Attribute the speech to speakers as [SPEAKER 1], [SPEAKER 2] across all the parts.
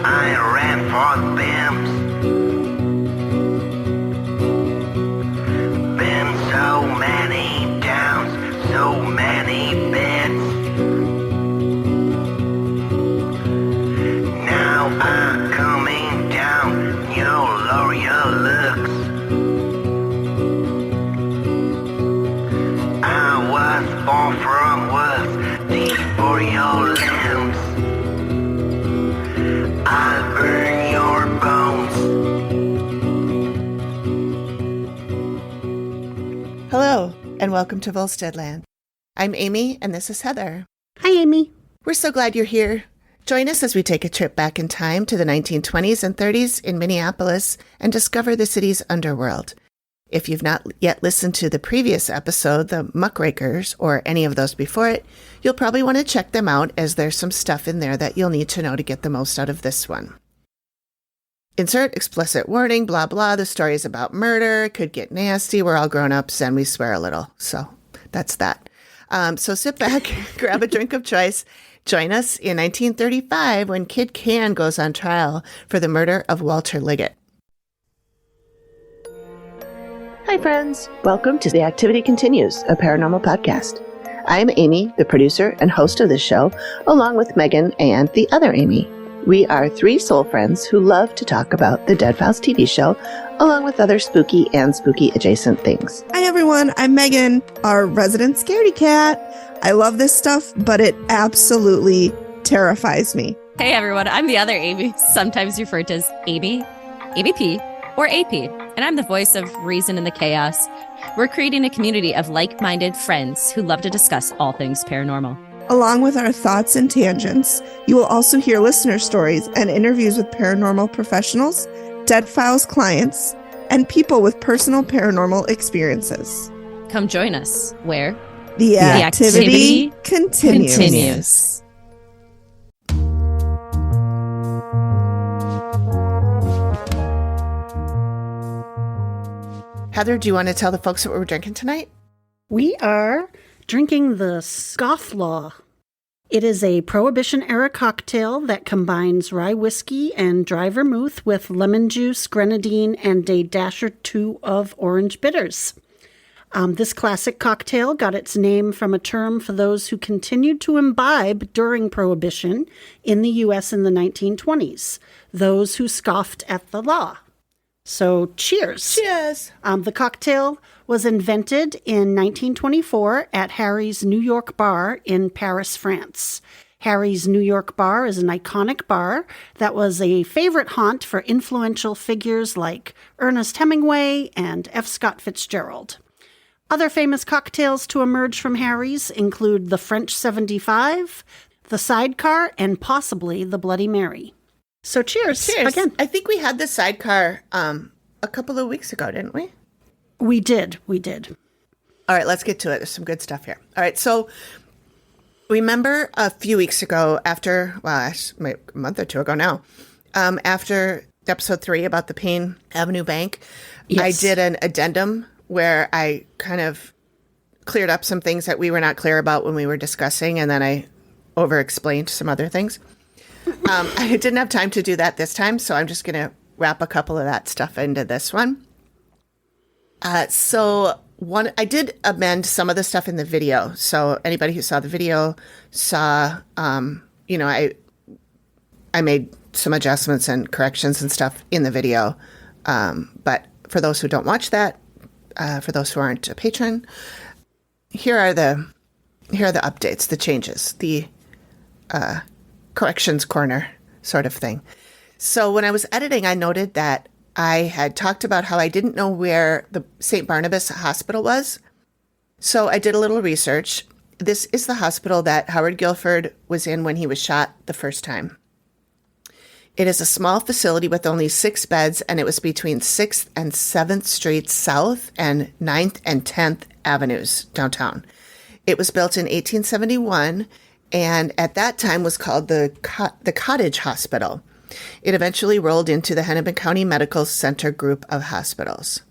[SPEAKER 1] I ran for Bims. Been so many downs, so many beds. Now I'm coming down, you'll lower your looks. I was born from worth deep for your limbs. I'll burn your bones.
[SPEAKER 2] Hello, and welcome to Volsteadland. I'm Amy, and this is Heather.
[SPEAKER 3] Hi, Amy.
[SPEAKER 2] We're so glad you're here. Join us as we take a trip back in time to the 1920s and 30s in Minneapolis and discover the city's underworld. If you've not yet listened to the previous episode, The Muckrakers, or any of those before it, you'll probably want to check them out as there's some stuff in there that you'll need to know to get the most out of this one. Insert explicit warning, blah, blah. The story is about murder. It could get nasty. We're all grown-ups and we swear a little. So that's that. So sit back, grab a drink of choice. Join us in 1935 when Kid Cann goes on trial for the murder of Walter Liggett. Hi, friends. Welcome to The Activity Continues, a paranormal podcast. I'm Amy, the producer and host of this show, along with Megan and the other Amy. We are three soul friends who love to talk about the Dead Files TV show, along with other spooky and spooky adjacent things.
[SPEAKER 4] Hi, everyone. I'm Megan, our resident scaredy cat. I love this stuff, but it absolutely terrifies me.
[SPEAKER 5] Hey, everyone. I'm the other Amy, sometimes referred to as Amy, ABP, or AP, and I'm the voice of reason in the chaos. We're creating a community of like-minded friends who love to discuss all things paranormal.
[SPEAKER 4] Along with our thoughts and tangents, you will also hear listener stories and interviews with paranormal professionals, Dead Files clients, and people with personal paranormal experiences.
[SPEAKER 5] Come join us where
[SPEAKER 4] The activity continues.
[SPEAKER 2] Heather, do you want to tell the folks what we're drinking tonight?
[SPEAKER 3] We are drinking the Scofflaw. It is a Prohibition-era cocktail that combines rye whiskey and dry vermouth with lemon juice, grenadine, and a dash or two of orange bitters. This classic cocktail got its name from a term for those who continued to imbibe during Prohibition in the U.S. in the 1920s, those who scoffed at the law. So cheers.
[SPEAKER 2] Cheers.
[SPEAKER 3] The cocktail was invented in 1924 at Harry's New York Bar in Paris, France. Harry's New York Bar is an iconic bar that was a favorite haunt for influential figures like Ernest Hemingway and F. Scott Fitzgerald. Other famous cocktails to emerge from Harry's include the French 75, the Sidecar, and possibly the Bloody Mary. So cheers. Again.
[SPEAKER 2] I think we had the sidecar a couple of weeks ago, didn't we?
[SPEAKER 3] We did.
[SPEAKER 2] All right, let's get to it. There's some good stuff here. All right, so remember a few weeks ago after, a month or two ago now, after episode 3 about the Payne Avenue Bank,
[SPEAKER 3] yes.
[SPEAKER 2] I did an addendum where I kind of cleared up some things that we were not clear about when we were discussing, and then I over-explained some other things. I didn't have time to do that this time, so I'm just going to wrap a couple of that stuff into this one. I did amend some of the stuff in the video. So anybody who saw the video saw, I made some adjustments and corrections and stuff in the video. But for those who don't watch that, for those who aren't a patron, here are the updates, the changes, the corrections corner sort of thing. So when I was editing, I noted that I had talked about how I didn't know where the St. Barnabas Hospital was. So I did a little research. This is the hospital that Howard Guilford was in when he was shot the first time. It is a small facility with only 6 beds, and it was between 6th and 7th Streets South and 9th and 10th Avenues downtown. It was built in 1871, and at that time was called the Cottage Hospital. It eventually rolled into the Hennepin County Medical Center group of hospitals.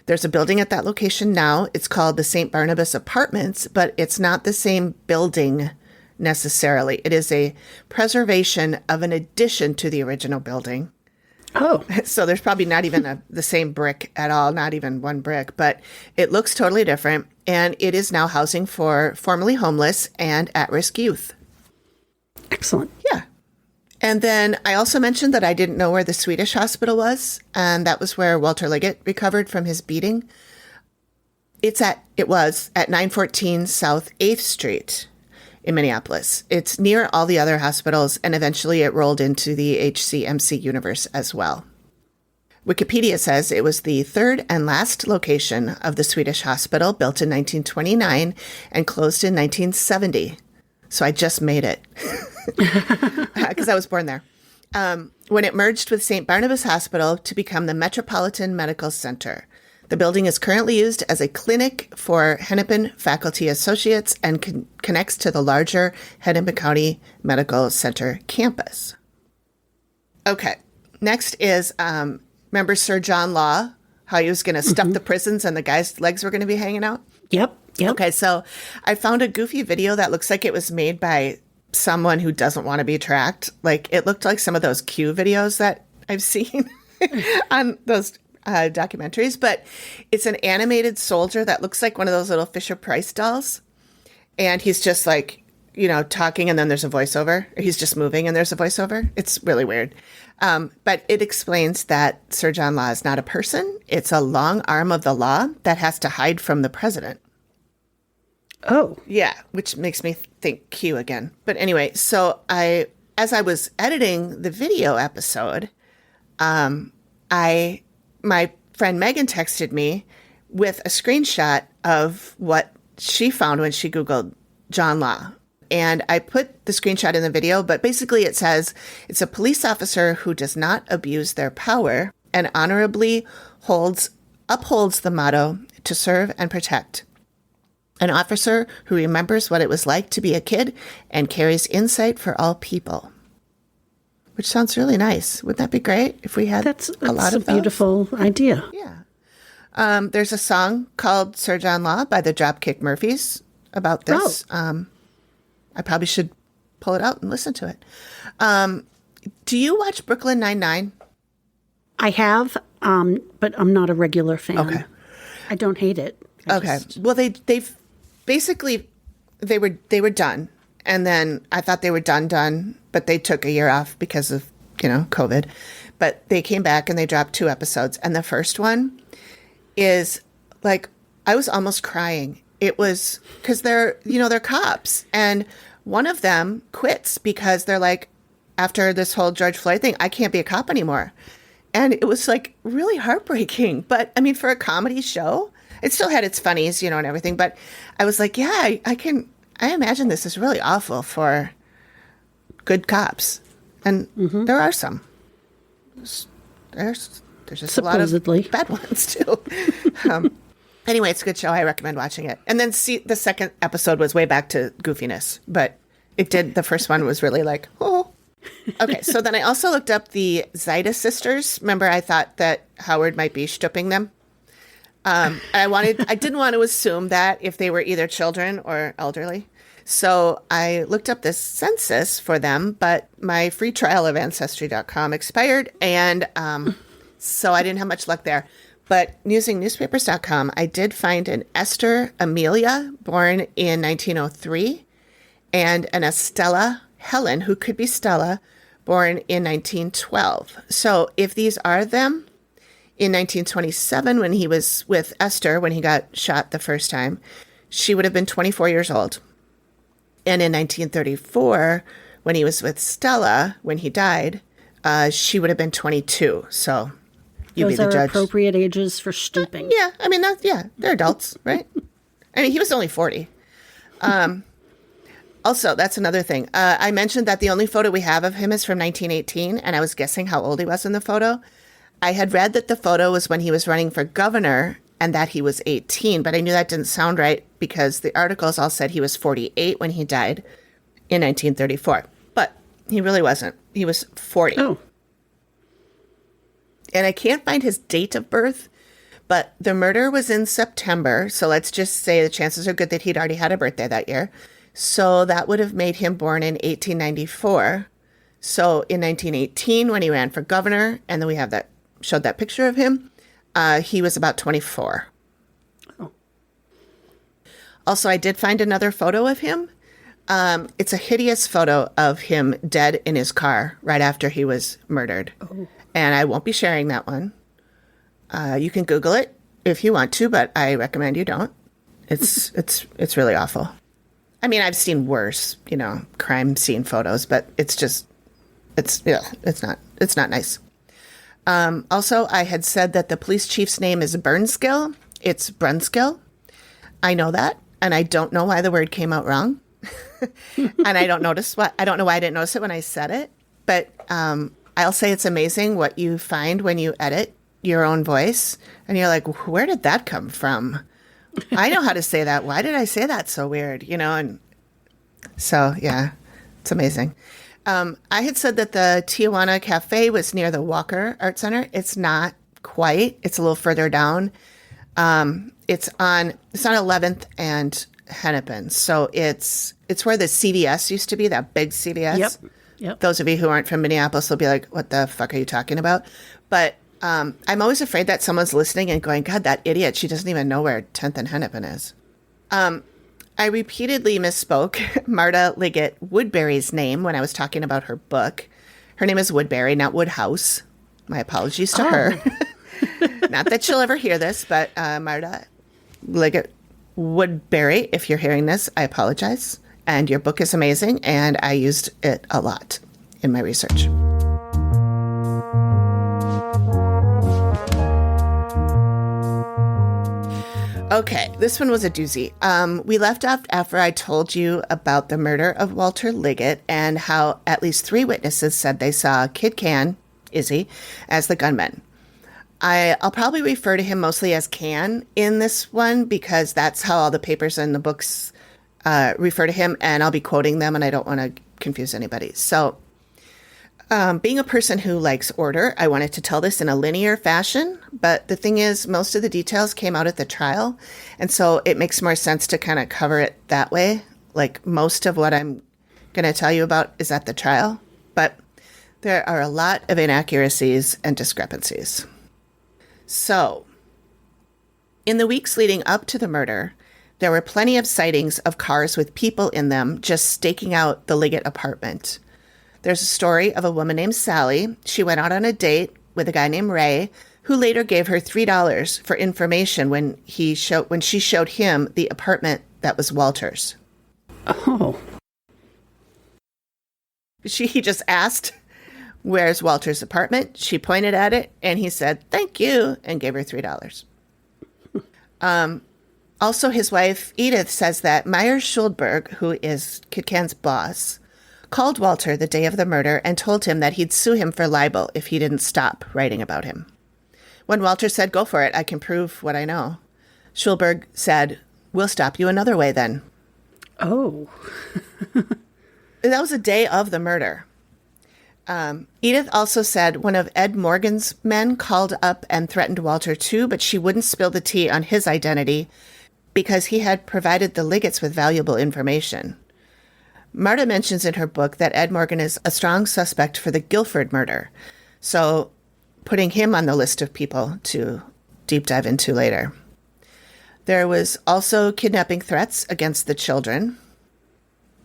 [SPEAKER 2] There's a building at that location now. It's called the St. Barnabas Apartments, but it's not the same building necessarily. It is a preservation of an addition to the original building.
[SPEAKER 3] Oh.
[SPEAKER 2] So there's probably not even the same brick at all, not even one brick, but it looks totally different. And it is now housing for formerly homeless and at-risk youth.
[SPEAKER 3] Excellent.
[SPEAKER 2] Yeah. And then I also mentioned that I didn't know where the Swedish hospital was, and that was where Walter Liggett recovered from his beating. It was at 914 South 8th Street in Minneapolis. It's near all the other hospitals, and eventually it rolled into the HCMC universe as well. Wikipedia says it was the third and last location of the Swedish hospital, built in 1929 and closed in 1970. So I just made it because I was born there. When it merged with St. Barnabas Hospital to become the Metropolitan Medical Center. The building is currently used as a clinic for Hennepin faculty associates and connects to the larger Hennepin County Medical Center campus. Okay, next is, remember Sir John Law, how he was going to stuff the prisons and the guy's legs were going to be hanging out?
[SPEAKER 3] Yep.
[SPEAKER 2] Okay, so I found a goofy video that looks like it was made by someone who doesn't want to be tracked. Like, it looked like some of those Q videos that I've seen on those documentaries, but it's an animated soldier that looks like one of those little Fisher-Price dolls. And he's just like, talking, and then there's a voiceover. He's just moving and there's a voiceover. It's really weird. But it explains that Sir John Law is not a person. It's a long arm of the law that has to hide from the president.
[SPEAKER 3] Oh.
[SPEAKER 2] Yeah, which makes me think Q again. But anyway, so as I was editing the video episode, my friend Megan texted me with a screenshot of what she found when she Googled John Law. And I put the screenshot in the video, but basically it says it's a police officer who does not abuse their power and honorably upholds the motto to serve and protect. An officer who remembers what it was like to be a kid and carries insight for all people. Which sounds really nice. Wouldn't that be great if we had a lot of those?
[SPEAKER 3] That's a beautiful idea.
[SPEAKER 2] Yeah. There's a song called Sir John Law by the Dropkick Murphys about this.
[SPEAKER 3] Oh.
[SPEAKER 2] I probably should pull it out and listen to it. Do you watch Brooklyn Nine-Nine?
[SPEAKER 3] I have, but I'm not a regular fan.
[SPEAKER 2] Okay.
[SPEAKER 3] I don't hate it.
[SPEAKER 2] Well, they've basically they were done, and then I thought they were done, but they took a year off because of COVID. But they came back and they dropped 2 episodes, and the first one is like I was almost crying. It was because they're cops, and one of them quits because they're like, after this whole George Floyd thing, I can't be a cop anymore. And it was like really heartbreaking. But I mean, for a comedy show, it still had its funnies, and everything. But I was like, yeah, I imagine this is really awful for good cops. And there are some. There's just
[SPEAKER 3] Supposedly.
[SPEAKER 2] a lot of bad ones too. Anyway, it's a good show. I recommend watching it. And then the second episode was way back to goofiness, but the first one was really like, oh. Okay, so then I also looked up the Zida sisters. Remember, I thought that Howard might be stooping them. I didn't want to assume that if they were either children or elderly. So I looked up this census for them, but my free trial of Ancestry.com expired, and so I didn't have much luck there. But using newspapers.com, I did find an Esther Amelia, born in 1903, and an Estella Helen, who could be Stella, born in 1912. So if these are them, in 1927, when he was with Esther, when he got shot the first time, she would have been 24 years old. And in 1934, when he was with Stella, when he died, she would have been 22. So you be the
[SPEAKER 3] Those are
[SPEAKER 2] judge.
[SPEAKER 3] appropriate ages for stooping.
[SPEAKER 2] Yeah, I mean, they're adults, right? I mean, he was only 40. Also, that's another thing. I mentioned that the only photo we have of him is from 1918, and I was guessing how old he was in the photo. I had read that the photo was when he was running for governor and that he was 18, but I knew that didn't sound right because the articles all said he was 48 when he died in 1934. But he really wasn't. He was 40.
[SPEAKER 3] Oh.
[SPEAKER 2] And I can't find his date of birth, but the murder was in September, so let's just say the chances are good that he'd already had a birthday that year. So that would have made him born in 1894. So in 1918, when he ran for governor, and then we have that, showed that picture of him, he was about 24.
[SPEAKER 3] Oh.
[SPEAKER 2] Also, I did find another photo of him. It's a hideous photo of him dead in his car right after he was murdered.
[SPEAKER 3] Oh.
[SPEAKER 2] And I won't be sharing that one. You can Google it if you want to, but I recommend you don't. It's really awful. I mean, I've seen worse, crime scene photos, but it's not nice. Also, I had said that the police chief's name is Burnskill. It's Brunskill. I know that, and I don't know why the word came out wrong. And I don't know why I didn't notice it when I said it, but I'll say it's amazing what you find when you edit your own voice, and you're like, where did that come from? I know how to say that. Why did I say that so weird? And so, yeah, it's amazing. I had said that the Tijuana Cafe was near the Walker Art Center. It's not quite. It's a little further down. It's on 11th and Hennepin. So it's where the CVS used to be, that big CVS.
[SPEAKER 3] Yep.
[SPEAKER 2] Those of you who aren't from Minneapolis will be like, what the fuck are you talking about? But I'm always afraid that someone's listening and going, God, that idiot, she doesn't even know where 10th and Hennepin is. I repeatedly misspoke Marta Liggett Woodbury's name when I was talking about her book. Her name is Woodbury, not Woodhouse. My apologies to her. Not that she'll ever hear this, but Marta Liggett Woodbury, if you're hearing this, I apologize. And your book is amazing, and I used it a lot in my research. Okay, this one was a doozy. We left off after I told you about the murder of Walter Liggett and how at least 3 witnesses said they saw Kid Cann, Izzy, as the gunman. I'll probably refer to him mostly as Cann in this one because that's how all the papers and the books refer to him, and I'll be quoting them, and I don't want to confuse anybody. So, being a person who likes order, I wanted to tell this in a linear fashion, but the thing is, most of the details came out at the trial, and so it makes more sense to kind of cover it that way. Like, most of what I'm going to tell you about is at the trial, but there are a lot of inaccuracies and discrepancies. So, in the weeks leading up to the murder, there were plenty of sightings of cars with people in them just staking out the Liggett apartment. There's a story of a woman named Sally. She went out on a date with a guy named Ray, who later gave her $3 for information when she showed him the apartment that was Walter's.
[SPEAKER 3] Oh.
[SPEAKER 2] He just asked, where's Walter's apartment? She pointed at it, and he said, thank you, and gave her $3. Also, his wife, Edith, says that Meyer Schuldberg, who is Kid Cann's boss, called Walter the day of the murder and told him that he'd sue him for libel if he didn't stop writing about him. When Walter said, go for it, I can prove what I know, Schuldberg said, we'll stop you another way then.
[SPEAKER 3] Oh.
[SPEAKER 2] That was the day of the murder. Edith also said one of Ed Morgan's men called up and threatened Walter too, but she wouldn't spill the tea on his identity because he had provided the Liggetts with valuable information. Marta mentions in her book that Ed Morgan is a strong suspect for the Guilford murder, so putting him on the list of people to deep dive into later. There was also kidnapping threats against the children.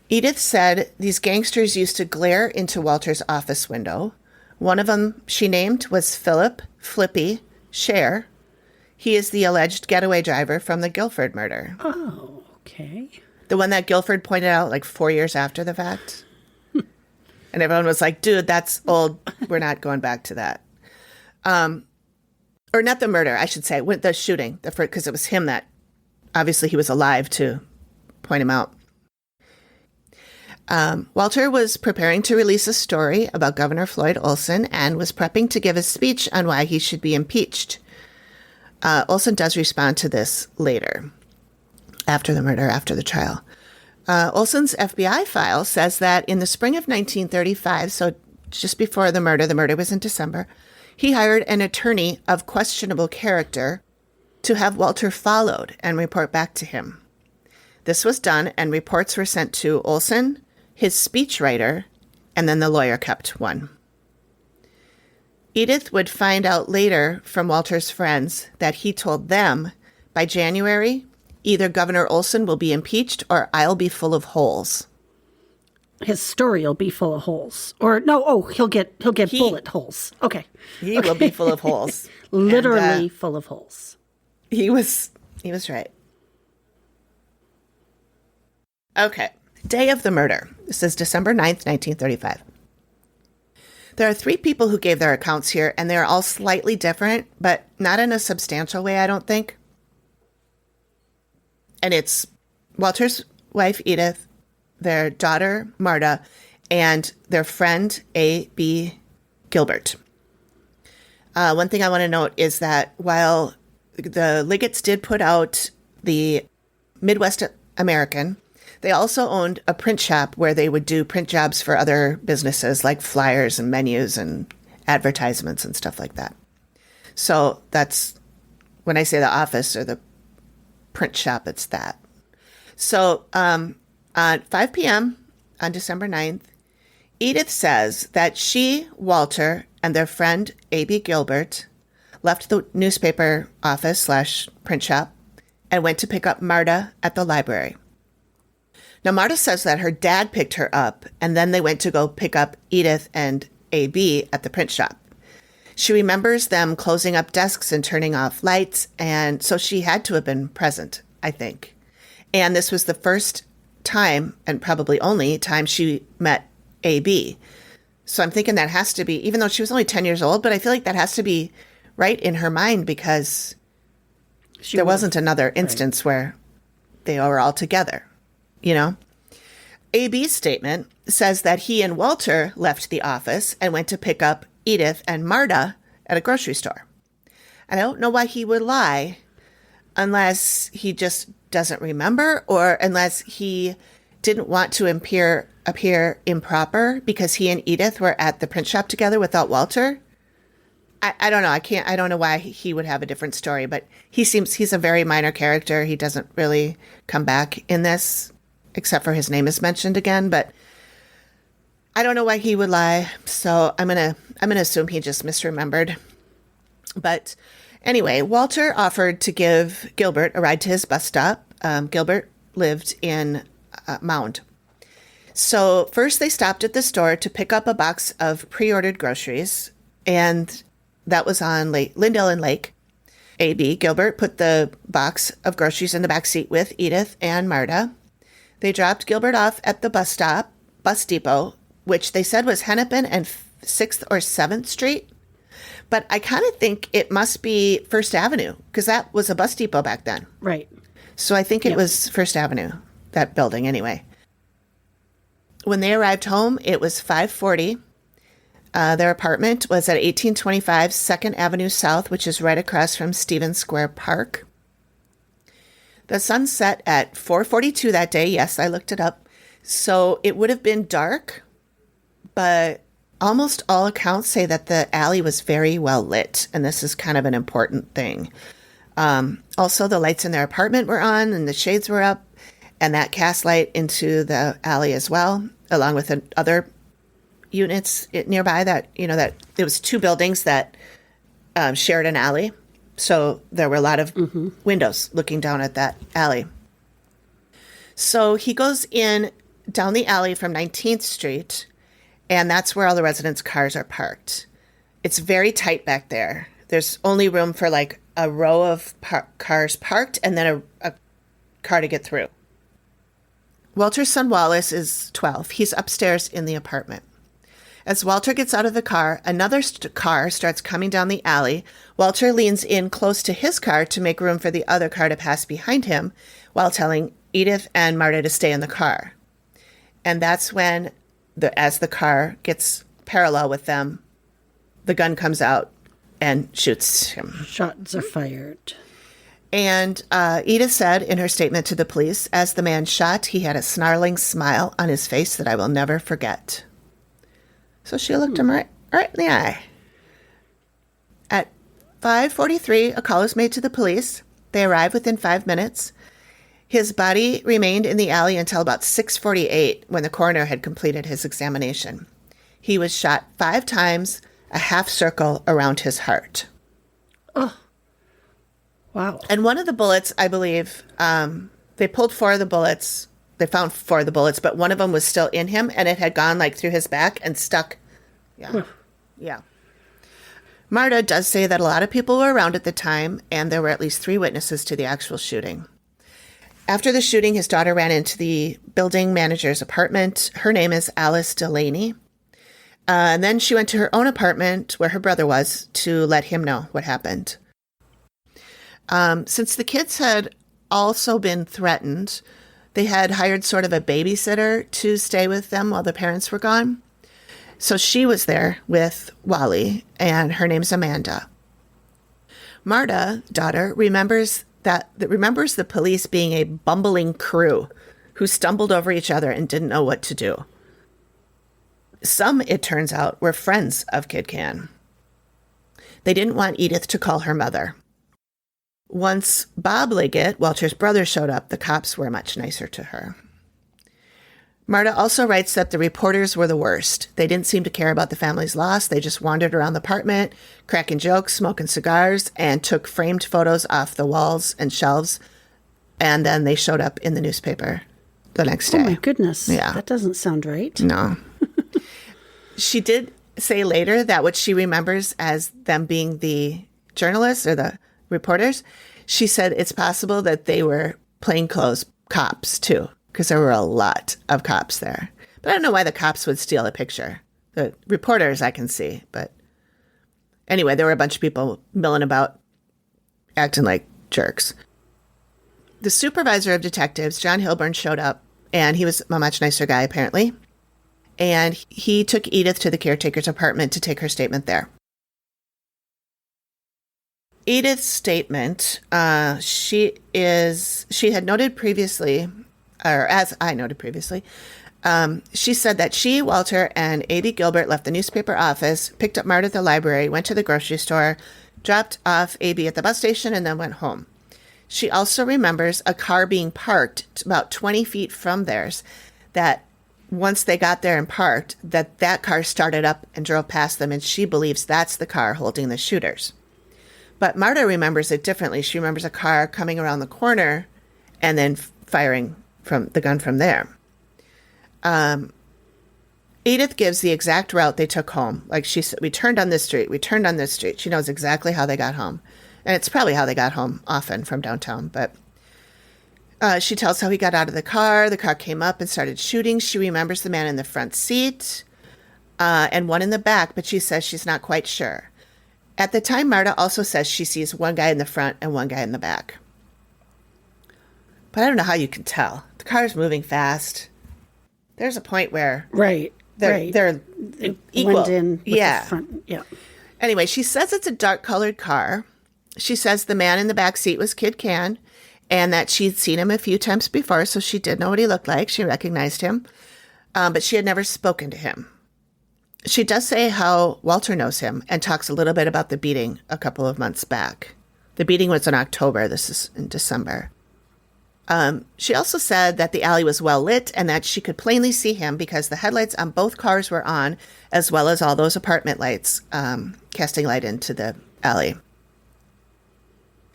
[SPEAKER 2] Edith said these gangsters used to glare into Walter's office window. One of them she named was Philip Flippy Scher. He is the alleged getaway driver from the Guilford murder.
[SPEAKER 3] Oh, okay.
[SPEAKER 2] The one that Guilford pointed out like 4 years after the fact. And everyone was like, dude, that's old. We're not going back to that. Or not the murder, I should say, the shooting, because it was him that, obviously he was alive to point him out. Walter was preparing to release a story about Governor Floyd Olson and was prepping to give a speech on why he should be impeached. Olson does respond to this later, after the murder, after the trial. Olson's FBI file says that in the spring of 1935, so just before the murder was in December, he hired an attorney of questionable character to have Walter followed and report back to him. This was done, and reports were sent to Olson, his speechwriter, and then the lawyer kept one. Edith would find out later from Walter's friends that he told them, by January, either Governor Olson will be impeached or I'll be full of holes.
[SPEAKER 3] His story will be full of holes. Or no, he'll get bullet holes. Okay.
[SPEAKER 2] He will be full of holes.
[SPEAKER 3] Literally full of holes.
[SPEAKER 2] He was right. Okay. Day of the murder. This is December 9th, 1935. There are 3 people who gave their accounts here, and they're all slightly different, but not in a substantial way, I don't think. And it's Walter's wife, Edith, their daughter, Marta, and their friend, A.B. Gilbert. One thing I want to note is that while the Liggetts did put out the Midwest American, they also owned a print shop where they would do print jobs for other businesses like flyers and menus and advertisements and stuff like that. So that's when I say the office or the print shop, it's that. So at 5 p.m. on December 9th, Edith says that she, Walter, and their friend A.B. Gilbert left the newspaper office / print shop and went to pick up Marta at the library. Now, Marta says that her dad picked her up, and then they went to go pick up Edith and A.B. at the print shop. She remembers them closing up desks and turning off lights, and so she had to have been present, I think. And this was the first time, and probably only time, she met A.B. So I'm thinking that has to be, even though she was only 10 years old, but I feel like that has to be right in her mind because there wasn't another instance where they were all together. You know, A.B.'s statement says that he and Walter left the office and went to pick up Edith and Marta at a grocery store. And I don't know why he would lie unless he just doesn't remember or unless he didn't want to appear improper because he and Edith were at the print shop together without Walter. I don't know. I don't know why he would have a different story, but he's a very minor character. He doesn't really come back in this. Except for his name is mentioned again, but I don't know why he would lie. So I'm gonna assume he just misremembered. But anyway, Walter offered to give Gilbert a ride to his bus stop. Gilbert lived in Mound. So first they stopped at the store to pick up a box of pre-ordered groceries, and that was on Lindell and Lake. A.B. Gilbert put the box of groceries in the back seat with Edith and Marta. They dropped Gilbert off at the bus depot, which they said was Hennepin and 6th or 7th Street. But I kind of think it must be First Avenue because that was a bus depot back then.
[SPEAKER 3] Right.
[SPEAKER 2] So I think it was First Avenue, that building anyway. When they arrived home, it was 5:40. Their apartment was at 1825 2nd Avenue South, which is right across from Stevens Square Park. The sun set at 4:42 that day. Yes, I looked it up. So it would have been dark, but almost all accounts say that the alley was very well lit, and this is kind of an important thing. Also, the lights in their apartment were on, and the shades were up, and that cast light into the alley as well, along with other units nearby that it was 2 buildings that shared an alley. So there were a lot of windows looking down at that alley. So he goes in down the alley from 19th Street, and that's where all the residents' cars are parked. It's very tight back there. There's only room for like a row of cars parked and then a car to get through. Walter's son Wallace is 12. He's upstairs in the apartment. As Walter gets out of the car, another car starts coming down the alley. Walter leans in close to his car to make room for the other car to pass behind him while telling Edith and Marta to stay in the car. And that's when, as the car gets parallel with them, the gun comes out and shoots him.
[SPEAKER 3] Shots are fired.
[SPEAKER 2] And Edith said in her statement to the police, as the man shot, he had a snarling smile on his face that I will never forget. So she looked him right in the eye. At 5:43, a call was made to the police. They arrived within 5 minutes. His body remained in the alley until about 6:48 when the coroner had completed his examination. He was shot 5 times, a half circle around his heart.
[SPEAKER 3] Oh, wow.
[SPEAKER 2] And one of the bullets, I believe, they pulled 4 of the bullets. They found 4 of the bullets, but one of them was still in him, and it had gone like through his back and stuck. Yeah. Yeah. Marta does say that a lot of people were around at the time, and there were at least 3 witnesses to the actual shooting. After the shooting, his daughter ran into the building manager's apartment. Her name is Alice Delaney. And then she went to her own apartment where her brother was to let him know what happened. Since the kids had also been threatened, they had hired sort of a babysitter to stay with them while the parents were gone. So she was there with Wally, and her name's Amanda. Marta, daughter, remembers the police being a bumbling crew who stumbled over each other and didn't know what to do. Some, it turns out, were friends of Kid Cann. They didn't want Edith to call her mother. Once Bob Liggett, Walter's brother, showed up, the cops were much nicer to her. Marta also writes that the reporters were the worst. They didn't seem to care about the family's loss. They just wandered around the apartment, cracking jokes, smoking cigars, and took framed photos off the walls and shelves. And then they showed up in the newspaper the next day.
[SPEAKER 3] Oh, my goodness.
[SPEAKER 2] Yeah.
[SPEAKER 3] That doesn't sound right.
[SPEAKER 2] No. She did say later that what she remembers as them being the journalists or the reporters, she said it's possible that they were plainclothes cops, too, because there were a lot of cops there. But I don't know why the cops would steal a picture. The reporters I can see, but anyway, there were a bunch of people milling about, acting like jerks. The supervisor of detectives, John Hilburn, showed up, and he was a much nicer guy, apparently. And he took Edith to the caretaker's apartment to take her statement there. Edith's statement, she had noted previously, or as I noted previously, she said that she, Walter, and A.B. Gilbert left the newspaper office, picked up Marta at the library, went to the grocery store, dropped off A.B. at the bus station, and then went home. She also remembers a car being parked about 20 feet from theirs, that once they got there and parked, that car started up and drove past them, and she believes that's the car holding the shooters. But Marta remembers it differently. She remembers a car coming around the corner and then firing from the gun from there. Edith gives the exact route they took home. Like she said, we turned on this street. She knows exactly how they got home. And it's probably how they got home often from downtown. But she tells how he got out of the car. The car came up and started shooting. She remembers the man in the front seat and one in the back, but she says she's not quite sure. At the time, Marta also says she sees one guy in the front and one guy in the back. But I don't know how you can tell. The car's moving fast. There's a point where they're equal.
[SPEAKER 3] Blend in with the front. Yeah.
[SPEAKER 2] Anyway, she says it's a dark-colored car. She says the man in the back seat was Kid Cann, and that she'd seen him a few times before, so she did know what he looked like. She recognized him, but she had never spoken to him. She does say how Walter knows him and talks a little bit about the beating a couple of months back. The beating was in October. This is in December. She also said that the alley was well lit and that she could plainly see him because the headlights on both cars were on, as well as all those apartment lights casting light into the alley.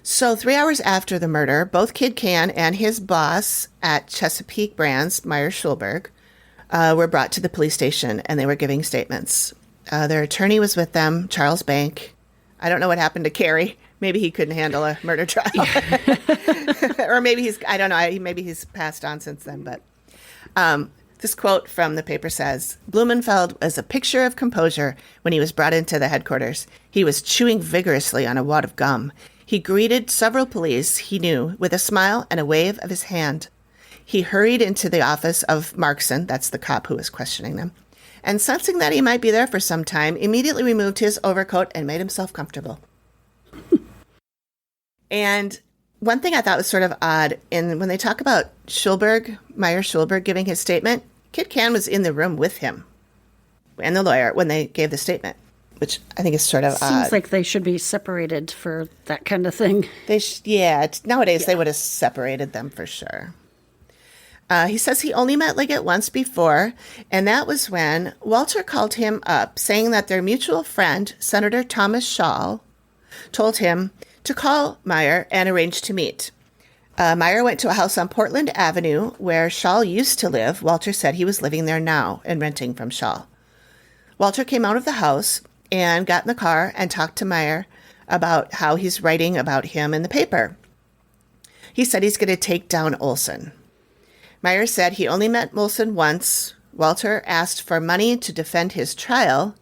[SPEAKER 2] So 3 hours after the murder, both Kid Cann and his boss at Chesapeake Brands, Meyer Schulberg, were brought to the police station, and they were giving statements. Their attorney was with them, Charles Bank. I don't know what happened to Carrie. Maybe he couldn't handle a murder trial. Or maybe he's passed on since then. But this quote from the paper says, Blumenfield was a picture of composure when he was brought into the headquarters. He was chewing vigorously on a wad of gum. He greeted several police he knew with a smile and a wave of his hand. He hurried into the office of Markson, that's the cop who was questioning them, and sensing that he might be there for some time, immediately removed his overcoat and made himself comfortable. And one thing I thought was sort of odd, when they talk about Meyer Schulberg giving his statement, Kid Cann was in the room with him and the lawyer when they gave the statement. which I think is sort of odd.
[SPEAKER 3] Seems like they should be separated for that kind of thing.
[SPEAKER 2] Nowadays they would have separated them for sure. He says he only met Liggett once before, and that was when Walter called him up saying that their mutual friend, Senator Thomas Shaw, told him to call Meyer and arrange to meet. Meyer went to a house on Portland Avenue where Shaw used to live. Walter said he was living there now and renting from Shaw. Walter came out of the house and got in the car and talked to Meyer about how he's writing about him in the paper. He said he's going to take down Olson. Meyer said he only met Olson once. Walter asked for money to defend his trial.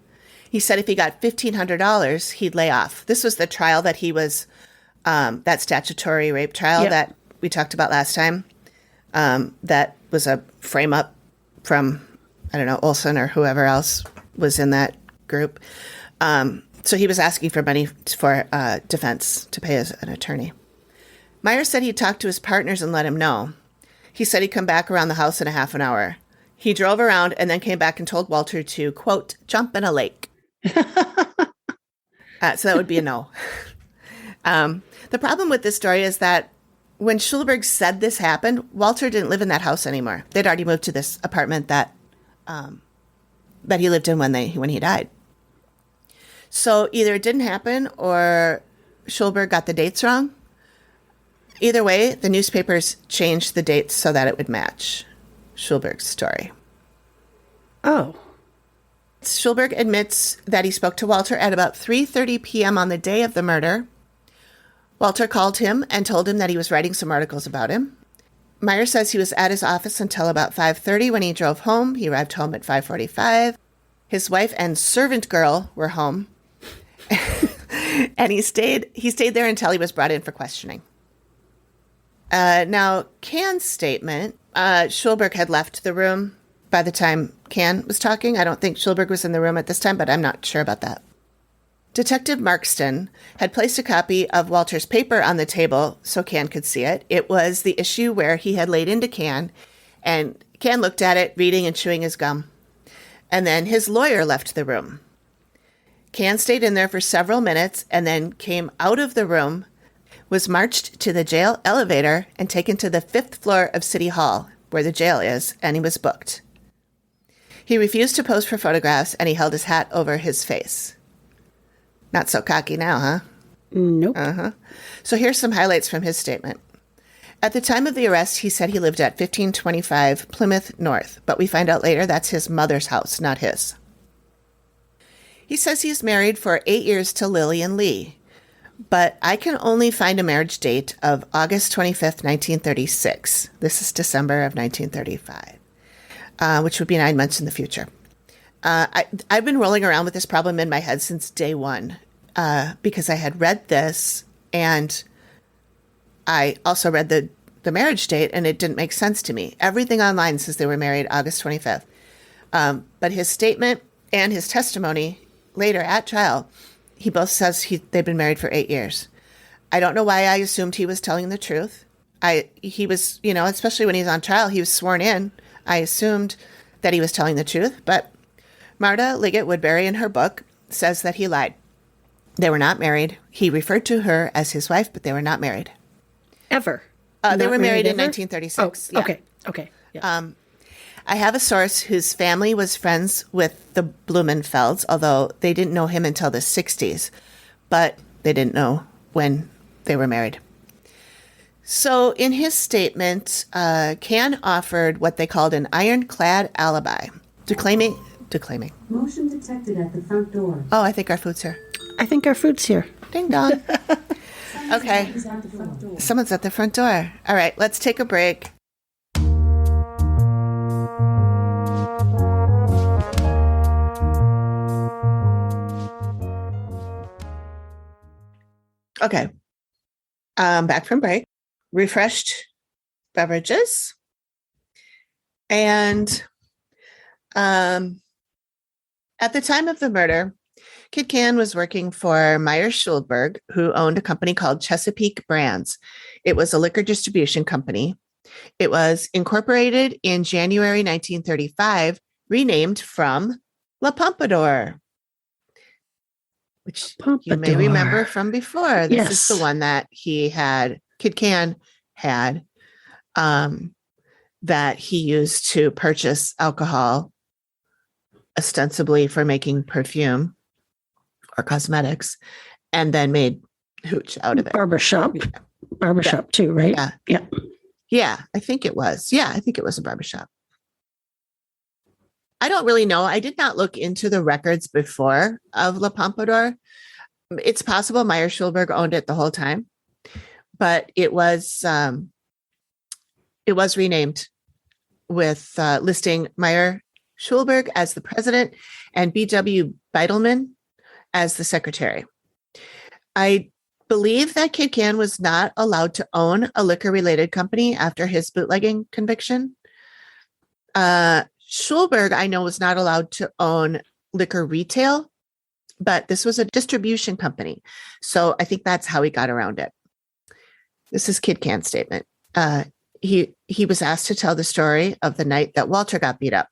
[SPEAKER 2] He said if he got $1,500, he'd lay off. This was the trial that he was, that statutory rape trial that we talked about last time. That was a frame-up from, I don't know, Olson or whoever else was in that group. So he was asking for money for defense to pay as an attorney. Meyer said he talked to his partners and let him know. He said he'd come back around the house in a half an hour. He drove around and then came back and told Walter to, quote, jump in a lake. So that would be a no. The problem with this story is that when Schulberg said this happened, Walter didn't live in that house anymore. They'd already moved to this apartment that he lived in when he died. So either it didn't happen or Schulberg got the dates wrong. Either way, the newspapers changed the dates so that it would match Schulberg's story.
[SPEAKER 3] Oh.
[SPEAKER 2] Schulberg admits that he spoke to Walter at about 3:30 p.m. on the day of the murder. Walter called him and told him that he was writing some articles about him. Meyer says he was at his office until about 5:30 when he drove home. He arrived home at 5:45. His wife and servant girl were home. And he stayed there until he was brought in for questioning. Now, Cann's statement, Schulberg had left the room by the time Cann was talking. I don't think Schulberg was in the room at this time, but I'm not sure about that. Detective Markston had placed a copy of Walter's paper on the table so Cann could see it. It was the issue where he had laid into Cann, and Cann looked at it, reading and chewing his gum. And then his lawyer left the room. Cann stayed in there for several minutes and then came out of the room, was marched to the jail elevator and taken to the 5th floor of City Hall, where the jail is, and he was booked. He refused to pose for photographs, and he held his hat over his face. Not so cocky now, huh?
[SPEAKER 3] Nope.
[SPEAKER 2] So here's some highlights from his statement. At the time of the arrest, he said he lived at 1525 Plymouth North, but we find out later that's his mother's house, not his. He says he's married for 8 years to Lillian Lee, but I can only find a marriage date of August 25th, 1936. This is December of 1935, which would be 9 months in the future. I've been rolling around with this problem in my head since day one, because I had read this and I also read the marriage date, and it didn't make sense to me. Everything online says they were married August 25th. But his statement and his testimony later at trial, he both says they've been married for 8 years. I don't know why I assumed he was telling the truth. He was, especially when he's on trial, he was sworn in. I assumed that he was telling the truth, but Marta Liggett Woodbury in her book says that he lied. They were not married. He referred to her as his wife, but they were not married.
[SPEAKER 3] Ever?
[SPEAKER 2] They were married in
[SPEAKER 3] ever?
[SPEAKER 2] 1936.
[SPEAKER 3] Oh, yeah. Okay. Yeah.
[SPEAKER 2] I have a source whose family was friends with the Blumenfields, although they didn't know him until the 60s, but they didn't know when they were married. So in his statement, Cann offered what they called an ironclad alibi, declaiming.
[SPEAKER 6] Motion detected at the front door.
[SPEAKER 2] Oh, I think our food's here.
[SPEAKER 3] I think our food's here.
[SPEAKER 2] Ding dong. Okay.
[SPEAKER 6] Someone's at the front door.
[SPEAKER 2] Someone's at the front door. All right, let's take a break. Okay. Back from break. Refreshed beverages. And at the time of the murder, Kid Cann was working for Meyer Schulberg, who owned a company called Chesapeake Brands. It was a liquor distribution company. It was incorporated in January 1935, renamed from La Pompadour. which you
[SPEAKER 3] Pompadour.
[SPEAKER 2] may remember from before. This is the
[SPEAKER 3] Yes.
[SPEAKER 2] one that Kid Cann had, that he used to purchase alcohol, ostensibly for making perfume or cosmetics, and then made hooch out of it.
[SPEAKER 3] Barbershop too, right?
[SPEAKER 2] Yeah.
[SPEAKER 3] Yeah.
[SPEAKER 2] Yeah, I think it was. Yeah, I think it was a barbershop. I don't really know. I did not look into the records before of La Pompadour. It's possible Meyer Schulberg owned it the whole time, but it was renamed with listing Meyer Schulberg as the president and B.W. Beitelman as the secretary. I believe that Kid Cann was not allowed to own a liquor-related company after his bootlegging conviction. Schulberg, I know, was not allowed to own liquor retail, but this was a distribution company. So I think that's how he got around it. This is Kid Cann's statement. He was asked to tell the story of the night that Walter got beat up.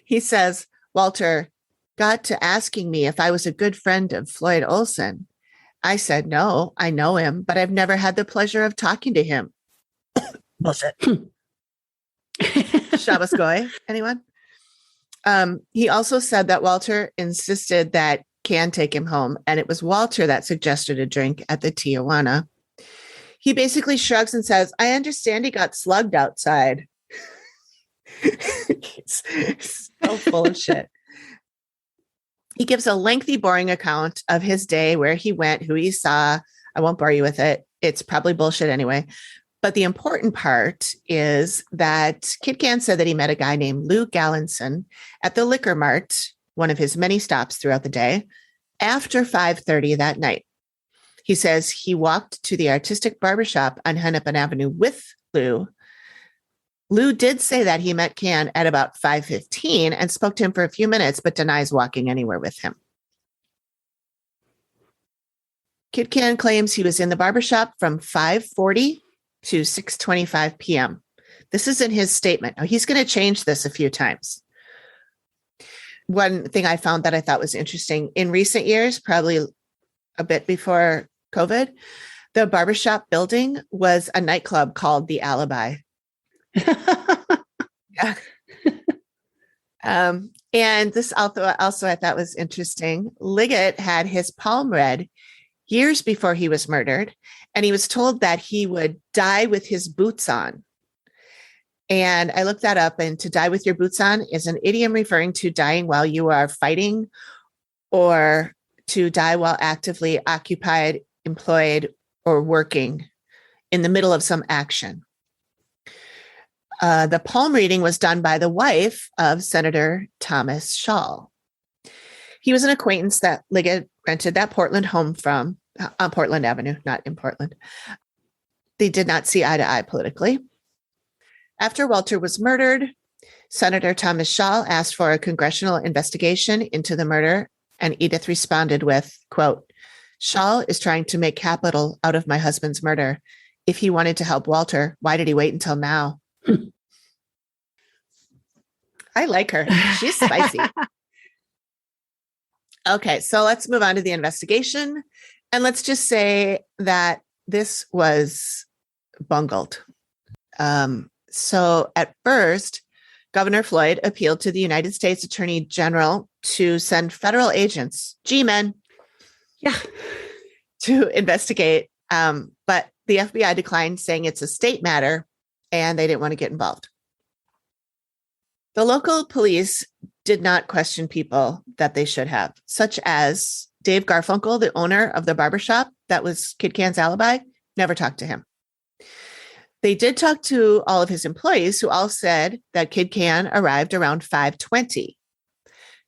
[SPEAKER 2] He says, Walter got to asking me if I was a good friend of Floyd Olson. I said, no, I know him, but I've never had the pleasure of talking to him. Bullshit. Shabbos Goy, anyone? He also said that Walter insisted that Cann take him home, and it was Walter that suggested a drink at the Tijuana. He basically shrugs and says, I understand he got slugged outside. It's so full of shit. He gives a lengthy, boring account of his day, where he went, who he saw. I won't bore you with it. It's probably bullshit anyway. But the important part is that Kid Cann said that he met a guy named Lou Gallinson at the Liquor Mart, one of his many stops throughout the day, after 5:30 that night. He says he walked to the artistic barbershop on Hennepin Avenue with Lou. Lou did say that he met Cann at about 5:15 and spoke to him for a few minutes, but denies walking anywhere with him. Kid Cann claims he was in the barbershop from 5:40 to 6:25 p.m. This is in his statement. Now, he's going to change this a few times. One thing I found that I thought was interesting, in recent years, probably a bit before COVID, the barbershop building was a nightclub called The Alibi. Yeah. And this also I thought was interesting. Liggett had his palm read years before he was murdered, and he was told that he would die with his boots on. And I looked that up, and to die with your boots on is an idiom referring to dying while you are fighting, or to die while actively occupied, employed, or working in the middle of some action. The palm reading was done by the wife of Senator Thomas Shaw. He was an acquaintance that Liggett rented that Portland home from, on Portland Avenue, not in Portland. They did not see eye to eye politically. After Walter was murdered, Senator Thomas Shaw asked for a congressional investigation into the murder, and Edith responded with, quote, Shaw is trying to make capital out of my husband's murder. If he wanted to help Walter, why did he wait until now? I like her. She's spicy. Okay, so let's move on to the investigation. And let's just say that this was bungled. So at first, Governor Floyd appealed to the United States Attorney General to send federal agents, G-men, to investigate. But the FBI declined, saying it's a state matter and they didn't want to get involved. The local police did not question people that they should have, such as Dave Garfunkel, the owner of the barbershop that was Kid Cann's alibi, never talked to him. They did talk to all of his employees, who all said that Kid Cann arrived around 5:20.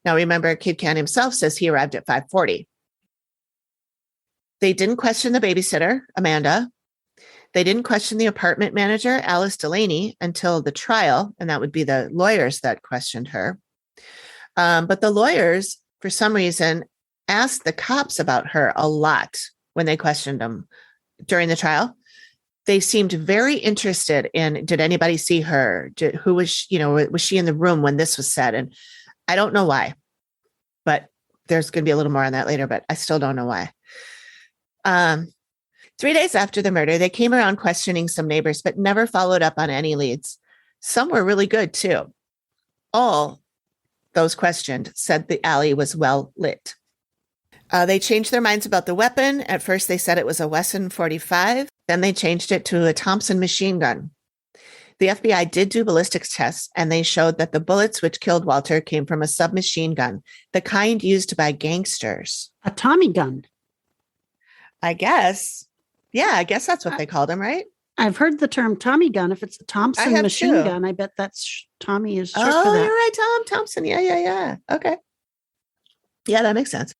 [SPEAKER 2] Now, remember, Kid Cann himself says he arrived at 5:40. They didn't question the babysitter, Amanda. They didn't question the apartment manager, Alice Delaney, until the trial, and that would be the lawyers that questioned her. But the lawyers, for some reason, asked the cops about her a lot when they questioned them during the trial. They seemed very interested in, did anybody see her? Was she in the room when this was said? And I don't know why, but there's going to be a little more on that later, but I still don't know why. 3 days after the murder, they came around questioning some neighbors, but never followed up on any leads. Some were really good, too. All those questioned said the alley was well lit. They changed their minds about the weapon. At first, they said it was a Wesson 45. Then they changed it to a Thompson machine gun. The FBI did do ballistics tests, and they showed that the bullets which killed Walter came from a submachine gun, the kind used by gangsters.
[SPEAKER 3] A Tommy gun.
[SPEAKER 2] I guess. Yeah, I guess that's what they called them, right?
[SPEAKER 3] I've heard the term Tommy gun. If it's a Thompson machine
[SPEAKER 2] too.
[SPEAKER 3] gun, I bet that's Tommy is short for
[SPEAKER 2] Oh,
[SPEAKER 3] that.
[SPEAKER 2] you're right, Thompson. Yeah. Okay. Yeah, that makes sense.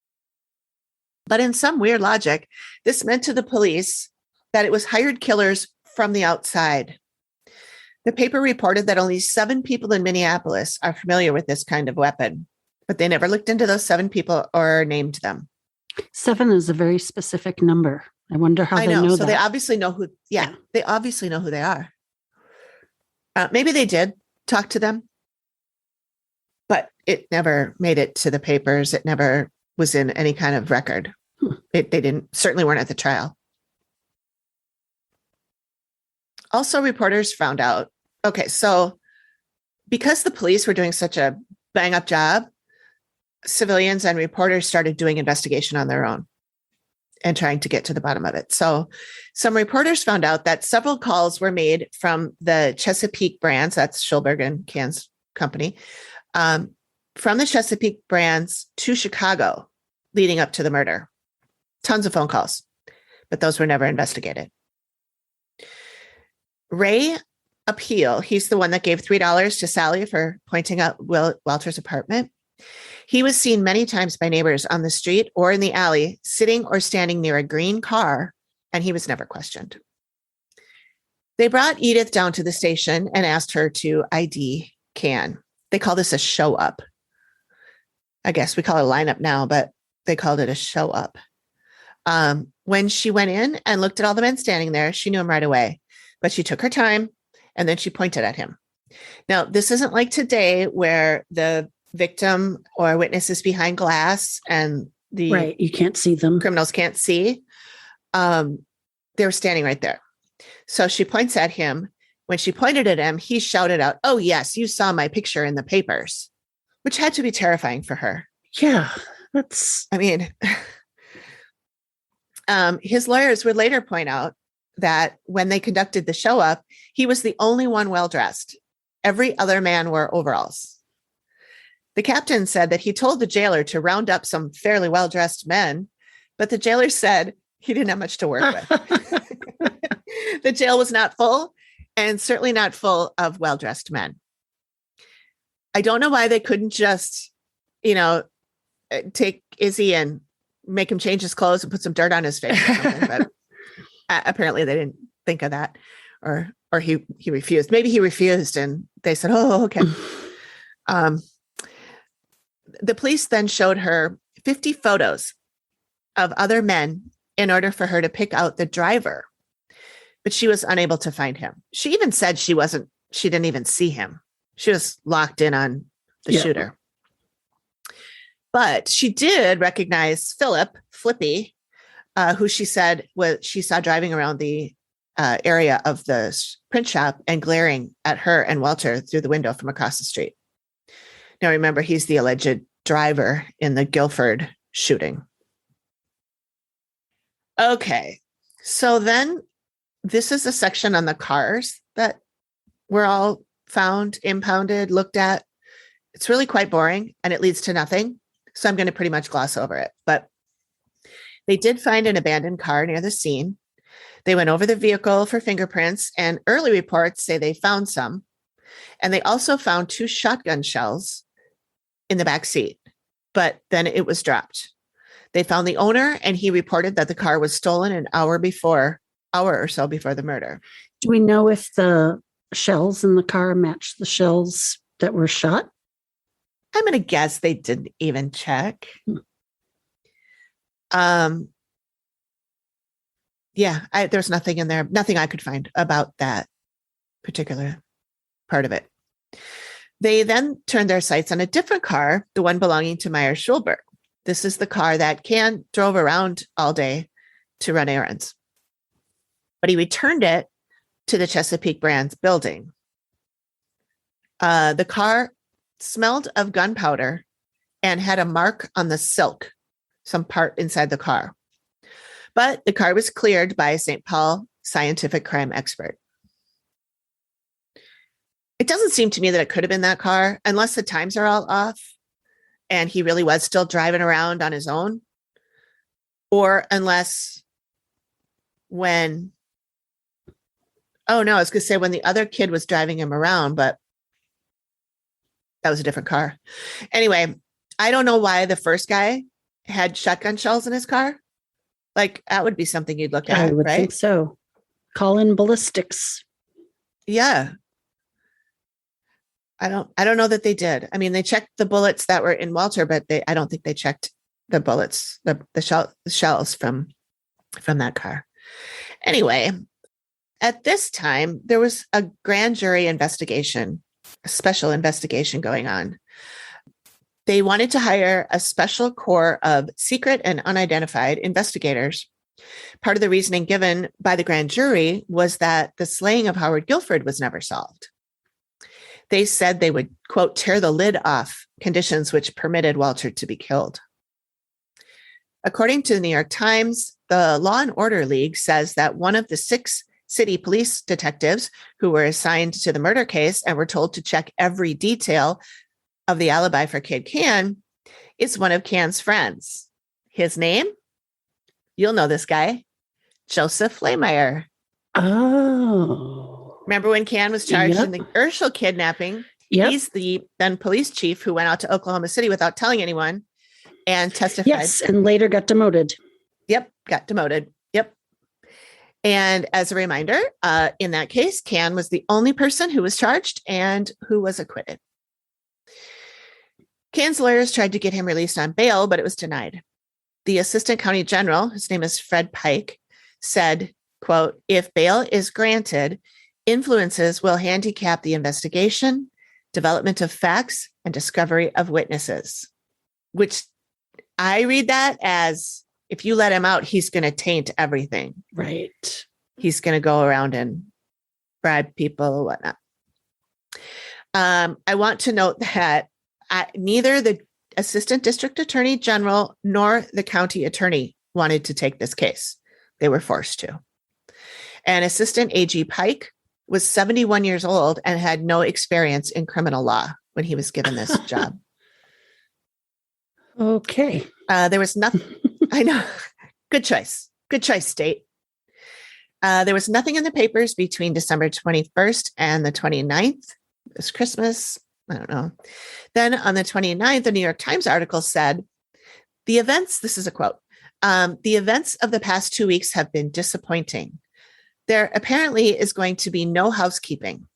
[SPEAKER 2] But in some weird logic, this meant to the police that it was hired killers from the outside. The paper reported that only 7 people in Minneapolis are familiar with this kind of weapon, but they never looked into those 7 people or named them.
[SPEAKER 3] 7 is a very specific number. I wonder how they know
[SPEAKER 2] so
[SPEAKER 3] that.
[SPEAKER 2] they obviously know who. Yeah, they obviously know who they are. Maybe they did talk to them, but it never made it to the papers. It never was in any kind of record. They certainly weren't at the trial. Also, reporters found out. Okay, so because the police were doing such a bang up job, civilians and reporters started doing investigation on their own and trying to get to the bottom of it. So some reporters found out that several calls were made from the Chesapeake brands, that's Schulberg and Cann's company, from the Chesapeake brands to Chicago leading up to the murder. Tons of phone calls, but those were never investigated. Ray Appeal, he's the one that gave $3 to Sally for pointing out Walter's apartment. He was seen many times by neighbors on the street or in the alley, sitting or standing near a green car, and he was never questioned. They brought Edith down to the station and asked her to ID Cann. They call this a show up. I guess we call it a lineup now, but they called it a show up. When she went in and looked at all the men standing there, she knew him right away, but she took her time and then she pointed at him. Now, this isn't like today where the victim or witness is behind glass and the
[SPEAKER 3] you can't see them.
[SPEAKER 2] Criminals can't see. They were standing right there. So she points at him. When she pointed at him, he shouted out, "Oh, yes, you saw my picture in the papers," which had to be terrifying for her.
[SPEAKER 3] Yeah,
[SPEAKER 2] his lawyers would later point out that when they conducted the show up, he was the only one well-dressed. Every other man wore overalls. The captain said that he told the jailer to round up some fairly well-dressed men, but the jailer said he didn't have much to work with. The jail was not full, and certainly not full of well-dressed men. I don't know why they couldn't just, take Izzy and make him change his clothes and put some dirt on his face or something, but apparently they didn't think of that, or he refused. Maybe he refused and they said, "Oh, okay." The police then showed her 50 photos of other men in order for her to pick out the driver, but she was unable to find him. She even said she didn't even see him. She was locked in on the shooter. But she did recognize Flippy, who she said she saw driving around the area of the print shop and glaring at her and Walter through the window from across the street. Now, remember, he's the alleged driver in the Guilford shooting. Okay, so then this is a section on the cars that were all found, impounded, looked at. It's really quite boring and it leads to nothing. So I'm going to pretty much gloss over it. But they did find an abandoned car near the scene. They went over the vehicle for fingerprints, and early reports say they found some. And they also found 2 shotgun shells in the back seat, but then it was dropped. They found the owner, and he reported that the car was stolen an hour or so before the murder.
[SPEAKER 3] Do we know if the shells in the car match the shells that were shot?
[SPEAKER 2] I'm going to guess they didn't even check. There's nothing in there, nothing I could find about that particular part of it. They then turned their sights on a different car, the one belonging to Meyer Schulberg. This is the car that Cann drove around all day to run errands. But he returned it to the Chesapeake Brands building. The car smelled of gunpowder and had a mark on the silk, some part inside the car. But the car was cleared by a St. Paul scientific crime expert. It doesn't seem to me that it could have been that car, unless the times are all off and he really was still driving around on his own. Or unless when, oh no, I was going to say when the other kid was driving him around, but that was a different car. Anyway, I don't know why the first guy had shotgun shells in his car. Like, that would be something you'd look at,
[SPEAKER 3] I would
[SPEAKER 2] right?
[SPEAKER 3] think so. Call in ballistics.
[SPEAKER 2] Yeah. I don't know that they did. I mean, they checked the bullets that were in Walter, but I don't think they checked the bullets, the shells from that car. Anyway, at this time, there was a grand jury investigation, a special investigation going on. They wanted to hire a special corps of secret and unidentified investigators. Part of the reasoning given by the grand jury was that the slaying of Howard Guilford was never solved. They said they would, quote, tear the lid off conditions which permitted Walter to be killed. According to the New York Times, the Law and Order League says that one of the 6 city police detectives who were assigned to the murder case and were told to check every detail of the alibi for Kid Cann is one of Cann's friends. His name? You'll know this guy, Joseph Laymeyer.
[SPEAKER 3] Oh.
[SPEAKER 2] Remember when Cann was charged in the Urschel kidnapping?
[SPEAKER 3] Yep.
[SPEAKER 2] He's the then police chief who went out to Oklahoma City without telling anyone and testified.
[SPEAKER 3] Yes, and later got demoted.
[SPEAKER 2] Yep, got demoted. Yep. And as a reminder, in that case, Cann was the only person who was charged and who was acquitted. Cann's lawyers tried to get him released on bail, but it was denied. The assistant county general, his name is Fred Pike, said, quote, if bail is granted, influences will handicap the investigation, development of facts, and discovery of witnesses, which I read that as if you let him out, he's going to taint everything.
[SPEAKER 3] Right.
[SPEAKER 2] He's going to go around and bribe people or whatnot. I want to note that neither the assistant district attorney general nor the county attorney wanted to take this case. They were forced to. And Assistant AG Pike was 71 years old and had no experience in criminal law when he was given this job.
[SPEAKER 3] Okay.
[SPEAKER 2] There was nothing. I know. Good choice. Good choice, state. There was nothing in the papers between December 21st and the 29th. It was Christmas. I don't know. Then on the 29th, the New York Times article said, the events, this is a quote, the events of the past 2 weeks have been disappointing. There apparently is going to be no housekeeping.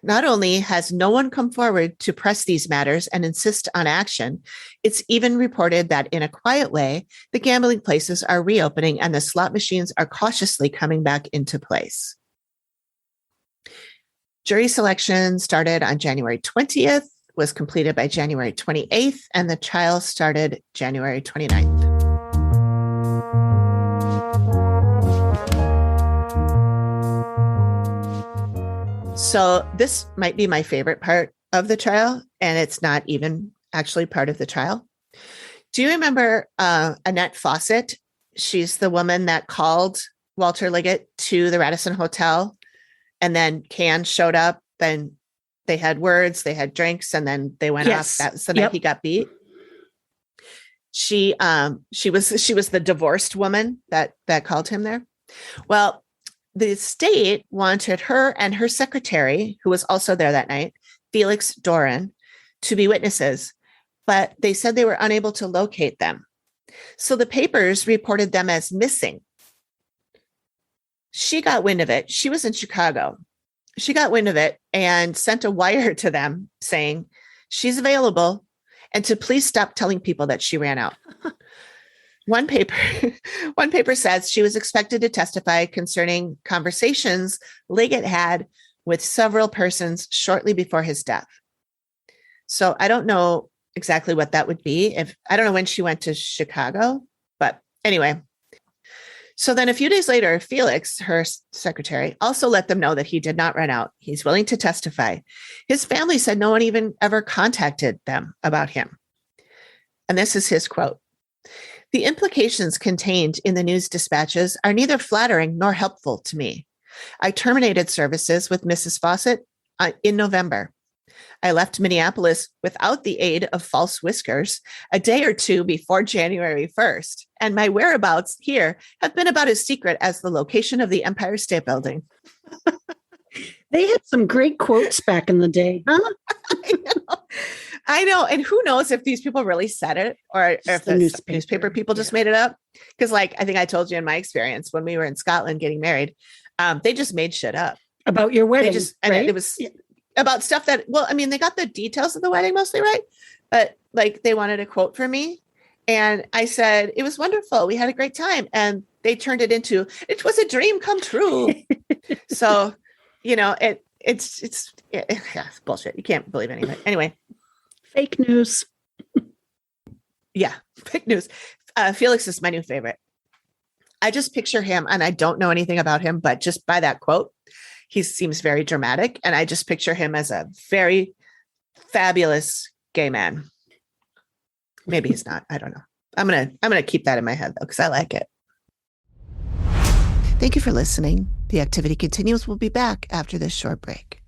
[SPEAKER 2] Not only has no one come forward to press these matters and insist on action, it's even reported that in a quiet way, the gambling places are reopening and the slot machines are cautiously coming back into place. Jury selection started on January 20th, was completed by January 28th, and the trial started January 29th. So this might be my favorite part of the trial, and it's not even actually part of the trial. Do you remember Annette Fawcett? She's the woman that called Walter Liggett to the Radisson Hotel, and then Cann showed up, and they had words, they had drinks, and then they went off. That was the night he got beat. She was the divorced woman that called him there. Well, the state wanted her and her secretary, who was also there that night, Felix Doran, to be witnesses, but they said they were unable to locate them. So the papers reported them as missing. She got wind of it. She was in Chicago. She got wind of it and sent a wire to them saying she's available and to please stop telling people that she ran out. One paper says she was expected to testify concerning conversations Liggett had with several persons shortly before his death. So I don't know exactly what that would be. If I don't know when she went to Chicago, but anyway. So then a few days later, Felix, her secretary, also let them know that he did not run out. He's willing to testify. His family said no one even ever contacted them about him. And this is his quote. The implications contained in the news dispatches are neither flattering nor helpful to me. I terminated services with Mrs. Fawcett in November. I left Minneapolis without the aid of false whiskers a day or two before January 1st, and my whereabouts here have been about as secret as the location of the Empire State Building.
[SPEAKER 3] They had some great quotes back in the day, huh?
[SPEAKER 2] I know. And who knows if these people really said it or if the newspaper people just made it up. Because like, I think I told you in my experience when we were in Scotland getting married, they just made shit up.
[SPEAKER 3] About your wedding,
[SPEAKER 2] and
[SPEAKER 3] right?
[SPEAKER 2] it was about stuff that, well, I mean, they got the details of the wedding mostly right. But like they wanted a quote from me. And I said, it was wonderful. We had a great time. And they turned it into, it was a dream come true. So, you know, it's bullshit. You can't believe anything. Anyway.
[SPEAKER 3] Fake news.
[SPEAKER 2] Yeah. Fake news. Felix is my new favorite. I just picture him and I don't know anything about him, but just by that quote, he seems very dramatic. And I just picture him as a very fabulous gay man. Maybe he's not. I don't know. I'm going to keep that in my head though, because I like it. Thank you for listening. The activity continues. We'll be back after this short break.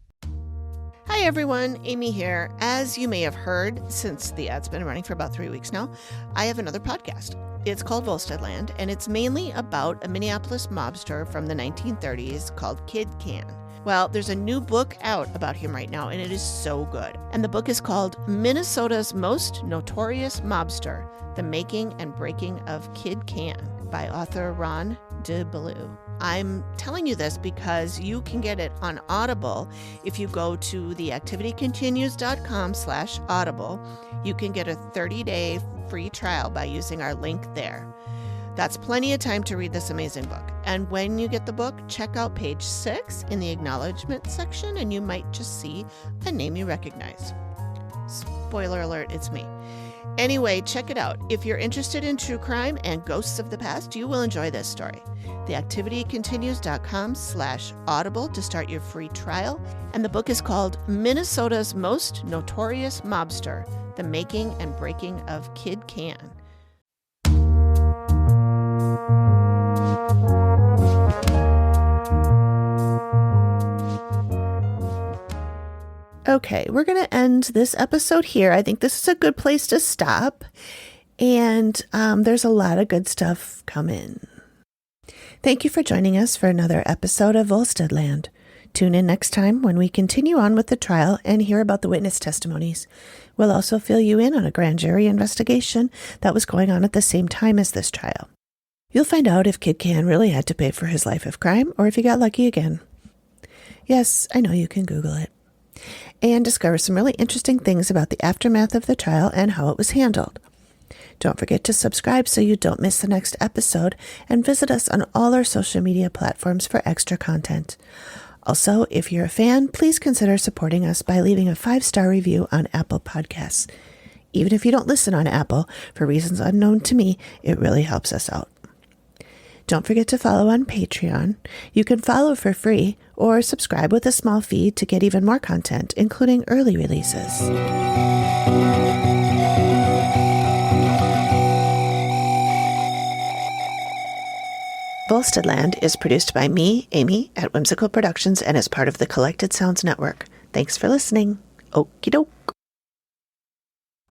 [SPEAKER 2] Hi, everyone. Amy here. As you may have heard, since the ad's been running for about 3 weeks now, I have another podcast. It's called Volsteadland, and it's mainly about a Minneapolis mobster from the 1930s called Kid Cann. Well, there's a new book out about him right now, and it is so good. And the book is called Minnesota's Most Notorious Mobster, The Making and Breaking of Kid Cann by author Ron DeBellew. I'm telling you this because you can get it on Audible. If you go to theactivitycontinues.com/audible, you can get a 30-day free trial by using our link there. That's plenty of time to read this amazing book. And when you get the book, check out page 6 in the acknowledgement section, and you might just see a name you recognize. Spoiler alert, it's me. Anyway, check it out. If you're interested in true crime and ghosts of the past, you will enjoy this story. Theactivitycontinues.com/audible to start your free trial. And the book is called Minnesota's Most Notorious Mobster, The Making and Breaking of Kid Cann. Okay, we're going to end this episode here. I think this is a good place to stop. And there's a lot of good stuff coming. Thank you for joining us for another episode of Volsteadland. Tune in next time when we continue on with the trial and hear about the witness testimonies. We'll also fill you in on a grand jury investigation that was going on at the same time as this trial. You'll find out if Kid Cann really had to pay for his life of crime or if he got lucky again. Yes, I know you can Google it. And discover some really interesting things about the aftermath of the trial and how it was handled. Don't forget to subscribe so you don't miss the next episode, and visit us on all our social media platforms for extra content. Also, if you're a fan, please consider supporting us by leaving a 5-star review on Apple Podcasts. Even if you don't listen on Apple, for reasons unknown to me, it really helps us out. Don't forget to follow on Patreon. You can follow for free or subscribe with a small fee to get even more content, including early releases. Volsteadland is produced by me, Amy, at Whimsical Productions and is part of the Collected Sounds Network. Thanks for listening. Okie doke.